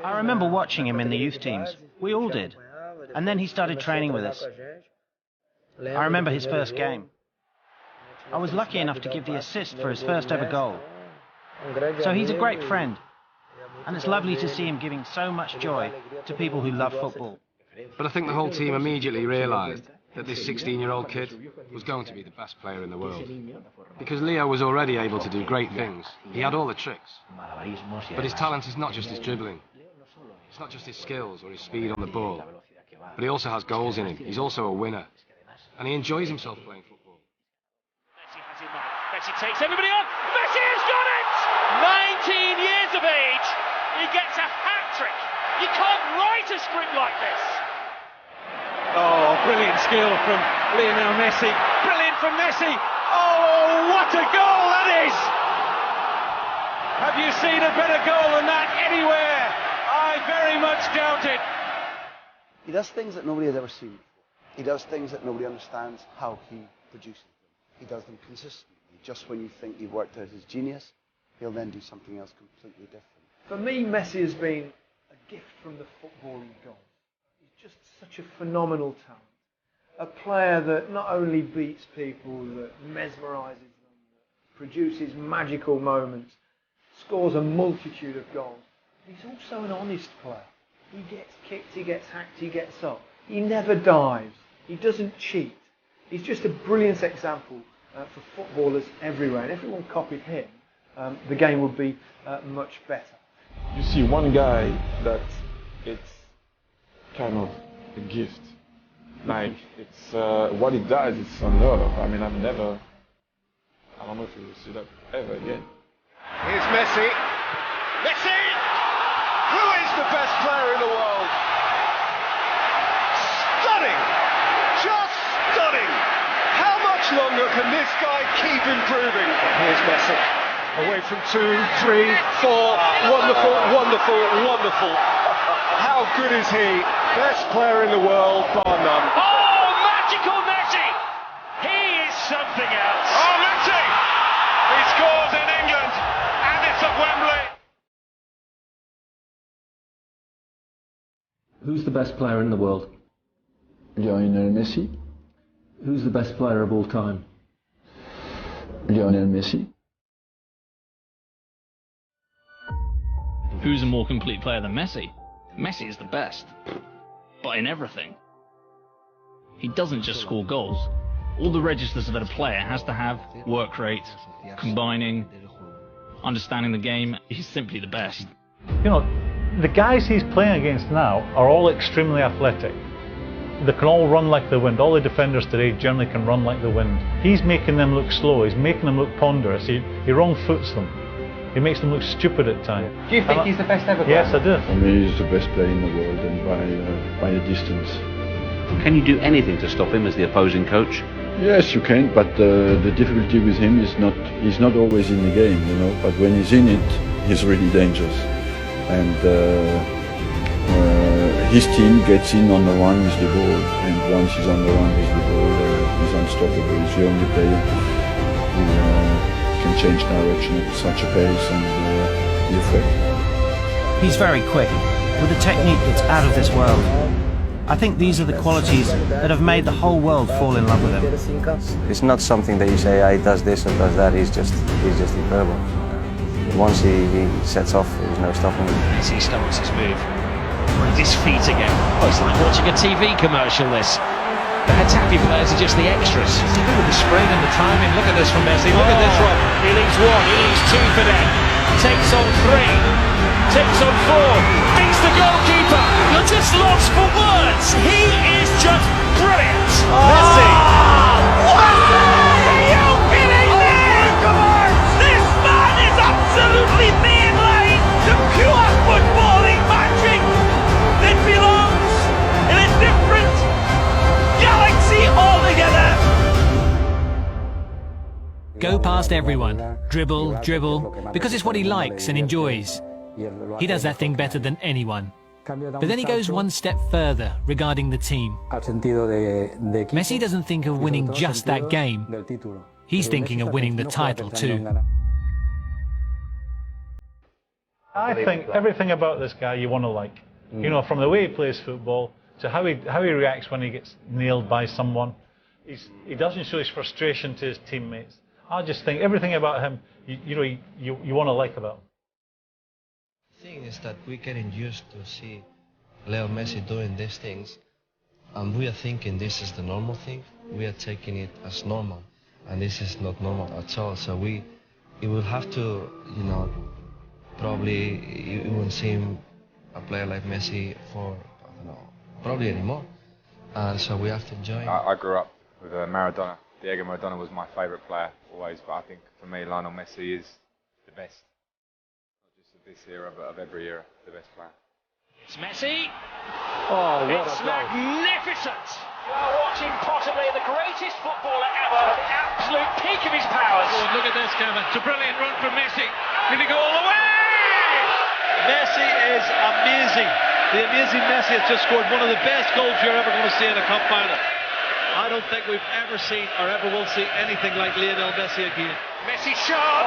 I remember watching him in the youth teams. We all did. And then he started training with us. I remember his first game. I was lucky enough to give the assist for his first ever goal. So he's a great friend. And it's lovely to see him giving so much joy to people who love football. But I think the whole team immediately realised that this 16-year-old kid was going to be the best player in the world. Because Leo was already able to do great things. He had all the tricks. But his talent is not just his dribbling. It's not just his skills or his speed on the ball. But he also has goals in him. He's also a winner. And he enjoys himself playing football. Messi has it now. Messi takes everybody on. Messi has got it! 19 years of age. He gets a hat-trick. You can't write a script like this. Oh, brilliant skill from Lionel Messi. Brilliant from Messi. Oh, what a goal that is! Have you seen a better goal than that anywhere? I very much doubt it. He does things that nobody has ever seen. He does things that nobody understands how he produces them. He does them consistently. Just when you think you've worked out his genius, he'll then do something else completely different. For me, Messi has been a gift from the footballing gods. He's just such a phenomenal talent. A player that not only beats people, that mesmerises them, that produces magical moments, scores a multitude of goals. But he's also an honest player. He gets kicked, he gets hacked, he gets up. He never dives. He doesn't cheat. He's just a brilliant example for footballers everywhere. And if everyone copied him, the game would be much better. You see one guy that it's kind of a gift. Like, it's what he does, it's unheard of. I mean, I don't know if you will see that ever again. Here's Messi. Messi! Who is the best player in the world? Stunning! Just stunning! How much longer can this guy keep improving? Here's Messi. Away from 2, 3, 4. Wonderful, wonderful, wonderful. How good is he? Best player in the world, bar none. Oh, magical Messi! He is something else. Oh, Messi! He scores in England, and it's at Wembley. Who's the best player in the world? Lionel Messi. Who's the best player of all time? Lionel Messi. Who's a more complete player than Messi? Messi is the best, but in everything. He doesn't just score goals. All the registers that a player has to have: work rate, combining, understanding the game. He's simply the best. You know, the guys he's playing against now are all extremely athletic. They can all run like the wind. All the defenders today generally can run like the wind. He's making them look slow. He's making them look ponderous. He wrong foots them. He makes them look stupid at times. Do you think he's the best ever player? Yes, I do. For me, he's the best player in the world, and by a distance. Can you do anything to stop him as the opposing coach? Yes, you can, but the difficulty with him is he's not always in the game, you know. But when he's in it, he's really dangerous. And his team gets in on the run with the ball, and once he's on the run with the ball, he's unstoppable. He's the only player who can change direction at such a pace and be a threat. He's very quick, with a technique that's out of this world. I think these are the qualities that have made the whole world fall in love with him. It's not something that you say, he does this and does that. He's just incredible. Once he sets off, there's no stopping him. As he starts his move, with his feet again. Oh, it's like watching a TV commercial, this. The Hetafe players are just the extras. With the spring and the timing, look at this from Messi, look at this one. He leaves 1, he leaves 2 for them. Takes on 3, takes on 4, beats the goalkeeper. You're just lost for words. He is just brilliant. Messi. Are you kidding me? Come on! This man is absolutely mainline. The pure footballing magic that belongs in a different galaxy altogether. Go past everyone, dribble, dribble, because it's what he likes and enjoys. He does that thing better than anyone. But then he goes one step further regarding the team. Messi doesn't think of winning just that game. He's thinking of winning the title too. I think everything about this guy you want to like. You know, from the way he plays football to how he reacts when he gets nailed by someone. He doesn't show his frustration to his teammates. I just think everything about him, you want to like about him. The thing is that we're getting used to see Leo Messi doing these things, and we are thinking this is the normal thing. We are taking it as normal, and this is not normal at all. So it will have to, probably you won't see a player like Messi for, I don't know, probably anymore. And so we have to enjoy it. I grew up with Maradona. Diego Maradona was my favourite player always, but I think for me Lionel Messi is the best. Not just of this era, but of every era, the best player. It's Messi. Oh, what it's a goal. magnificent. You are watching possibly the greatest footballer ever at the absolute peak of his powers. Oh, look at this, Kevin. It's a brilliant run from Messi. Did he go all the way? Messi is amazing. The amazing Messi has just scored one of the best goals you're ever going to see in a cup final. I don't think we've ever seen or ever will see anything like Lionel Messi again. Messi shot.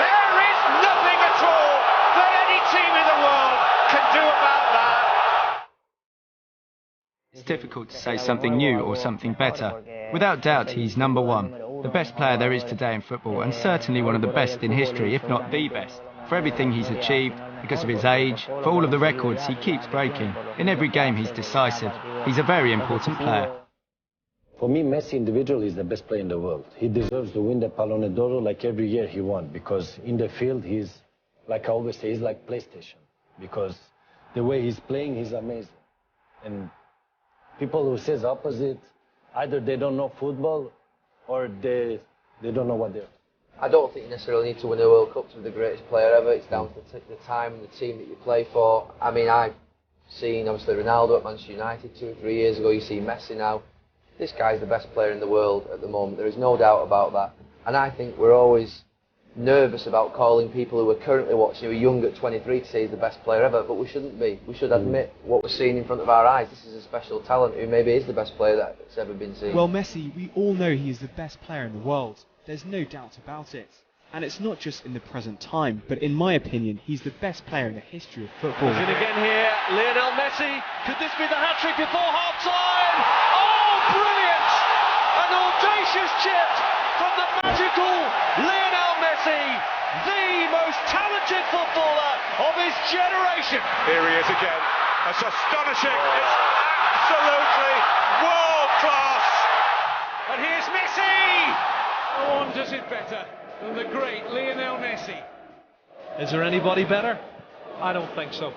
There is nothing at all that any team in the world can do about that. It's difficult to say something new or something better. Without doubt, he's number one, the best player there is today in football, and certainly one of the best in history, if not the best. For everything he's achieved, because of his age, for all of the records he keeps breaking. In every game he's decisive. He's a very important player. For me, Messi individually is the best player in the world. He deserves to win the Ballon d'Or like every year he won, because in the field he's, like I always say, he's like PlayStation. Because the way he's playing, he's amazing. And people who says opposite, either they don't know football or they don't know what they're. I don't think you necessarily need to win a World Cup to be the greatest player ever. It's down to the time and the team that you play for. I mean, I've seen, obviously, Ronaldo at Manchester United 2 or 3 years ago. You see Messi now. This guy's the best player in the world at the moment. There is no doubt about that. And I think we're always nervous about calling people who are currently watching, who are young at 23, to say he's the best player ever. But we shouldn't be. We should admit what we're seeing in front of our eyes. This is a special talent who maybe is the best player that's ever been seen. Well, Messi, we all know he is the best player in the world. There's no doubt about it. And it's not just in the present time, but in my opinion, he's the best player in the history of football. In again here, Lionel Messi. Could this be the hat-trick before half-time? Oh, brilliant! An audacious chip from the magical Lionel Messi, the most talented footballer of his generation. Here he is again. That's astonishing. It's absolutely world class. And here's Messi! No one does it better than the great Lionel Messi. Is there anybody better? I don't think so.